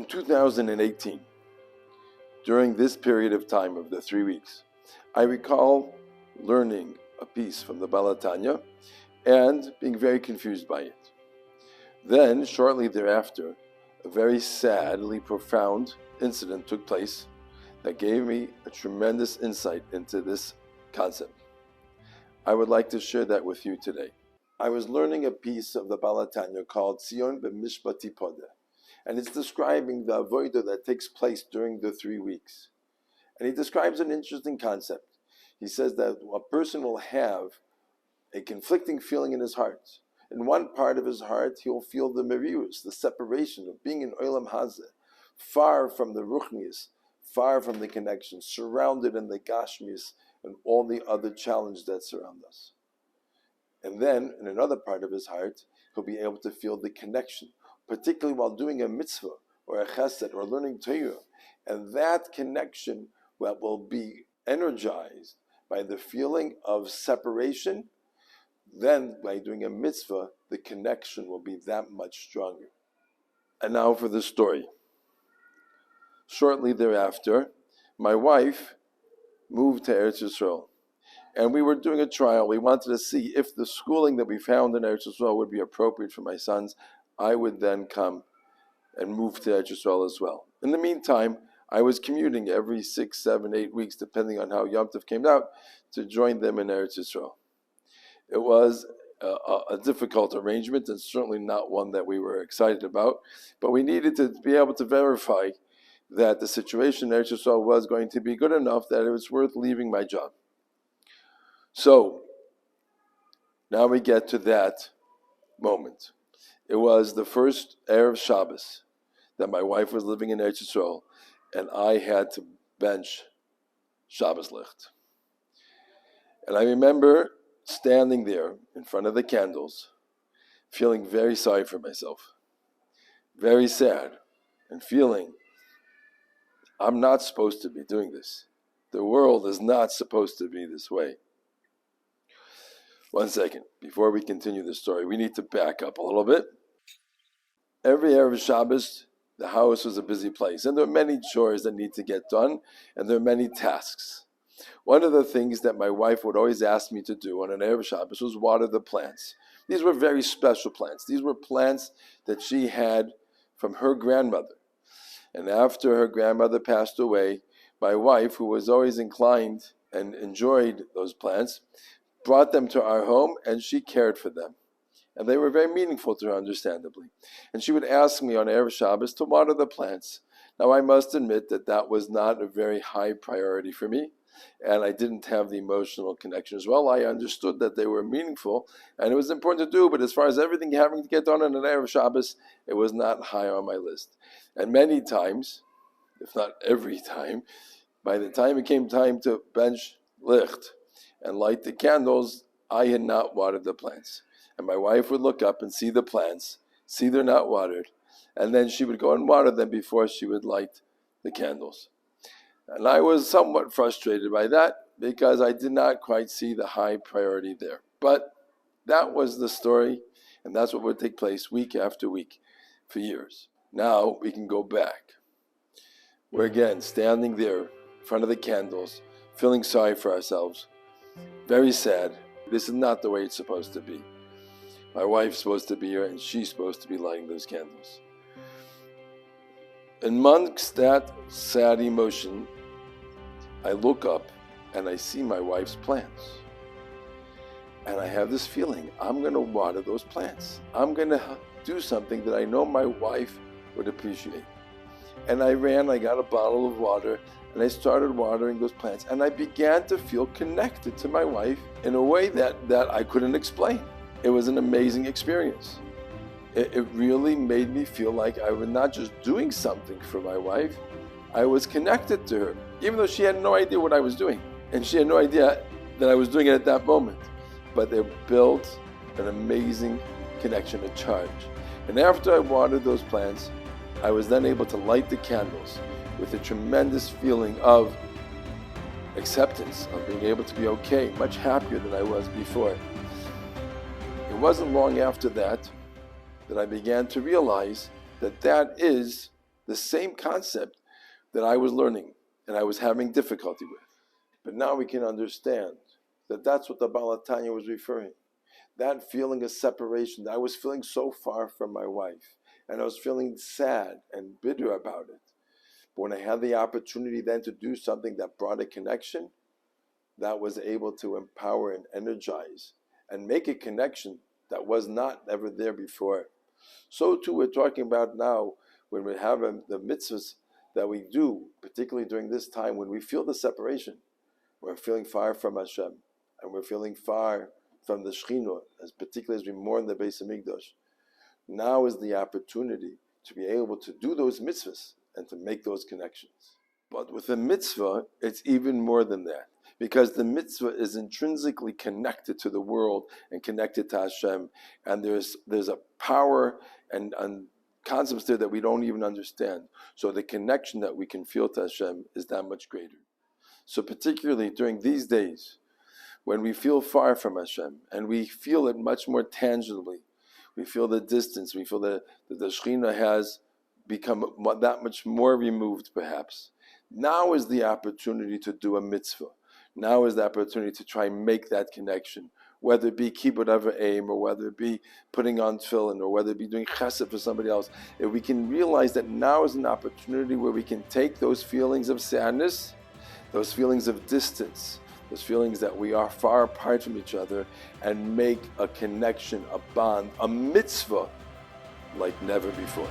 2018, during this period of time of the 3 weeks, I recall learning a piece from the Baal HaTanya and being very confused by it. Then, shortly thereafter, a very sadly profound incident took place that gave me a tremendous insight into this concept. I would like to share that with you today. I was learning a piece of the Baal HaTanya called Tzion B'Mishpati Podeh, and it's describing the avodah that takes place during the 3 weeks. And he describes an interesting concept. He says that a person will have a conflicting feeling in his heart. In one part of his heart, he'll feel the merius, the separation of being in Olam Hazeh, far from the ruchnius, far from the connection, surrounded in the gashmius and all the other challenges that surround us. And then, in another part of his heart, he'll be able to feel the connection, particularly while doing a mitzvah or a chesed or learning Torah. And that connection will be energized by the feeling of separation. Then, by doing a mitzvah, the connection will be that much stronger. And now for the story. Shortly thereafter, my wife moved to Eretz Yisrael. And we were doing a trial. We wanted to see if the schooling that we found in Eretz Yisrael would be appropriate for my sons. I would then come and move to Eretz Yisrael as well. In the meantime, I was commuting every 6, 7, 8 weeks, depending on how Yom Tov came out, to join them in Eretz Yisrael. It was a difficult arrangement, and certainly not one that we were excited about, but we needed to be able to verify that the situation in Eretz Yisrael was going to be good enough that it was worth leaving my job. So, now we get to that moment. It was the first Erev Shabbos that my wife was living in Eretz Yisrael, and I had to bench Shabbos Licht. And I remember standing there in front of the candles, feeling very sorry for myself, very sad, and feeling I'm not supposed to be doing this. The world is not supposed to be this way. One second, before we continue the story, we need to back up a little bit. Every Erev Shabbos, the house was a busy place, and there are many chores that need to get done, and there are many tasks. One of the things that my wife would always ask me to do on an Erev Shabbos was water the plants. These were very special plants. These were plants that she had from her grandmother. And after her grandmother passed away, my wife, who was always inclined and enjoyed those plants, brought them to our home, and she cared for them. And they were very meaningful to her, understandably. And she would ask me on Erev Shabbos to water the plants. Now, I must admit that that was not a very high priority for me, and I didn't have the emotional connection as well. I understood that they were meaningful, and it was important to do, but as far as everything having to get done on an Erev Shabbos, it was not high on my list. And many times, if not every time, by the time it came time to bench licht and light the candles, I had not watered the plants. And my wife would look up and see the plants, see they're not watered, and then she would go and water them before she would light the candles. And I was somewhat frustrated by that because I did not quite see the high priority there. But that was the story, and that's what would take place week after week for years. Now we can go back. We're again standing there in front of the candles, feeling sorry for ourselves, very sad. This is not the way it's supposed to be. My wife's supposed to be here, and she's supposed to be lighting those candles. Amongst that sad emotion, I look up and I see my wife's plants. And I have this feeling, I'm going to water those plants. I'm going to do something that I know my wife would appreciate. And I got a bottle of water, and I started watering those plants. And I began to feel connected to my wife in a way that I couldn't explain. It was an amazing experience. It really made me feel like I was not just doing something for my wife, I was connected to her, even though she had no idea what I was doing. And she had no idea that I was doing it at that moment. But they built an amazing connection, a charge. And after I watered those plants, I was then able to light the candles with a tremendous feeling of acceptance, of being able to be okay, much happier than I was before. It wasn't long after that I began to realize that is the same concept that I was learning and I was having difficulty with. But now we can understand that that's what the Baal HaTanya was referring. That feeling of separation, that I was feeling so far from my wife, and I was feeling sad and bitter about it. But when I had the opportunity then to do something that brought a connection, that was able to empower and energize and make a connection that was not ever there before. So too we're talking about now when we have the mitzvahs that we do, particularly during this time when we feel the separation. We're feeling far from Hashem, and we're feeling far from the Shekhinah, particularly as we mourn the Beis Hamikdash. Now is the opportunity to be able to do those mitzvahs and to make those connections. But with the mitzvah, it's even more than that, because the mitzvah is intrinsically connected to the world and connected to Hashem, and there's a power and concepts there that we don't even understand. So the connection that we can feel to Hashem is that much greater. So particularly during these days, when we feel far from Hashem, and we feel it much more tangibly, we feel the distance, we feel that the Shekhinah has become that much more removed perhaps. Now is the opportunity to do a mitzvah. Now is the opportunity to try and make that connection, whether it be kibbud av v'em, or whether it be putting on tefillin, or whether it be doing chesed for somebody else. If we can realize that now is an opportunity where we can take those feelings of sadness, those feelings of distance, those feelings that we are far apart from each other, and make a connection, a bond, a mitzvah like never before.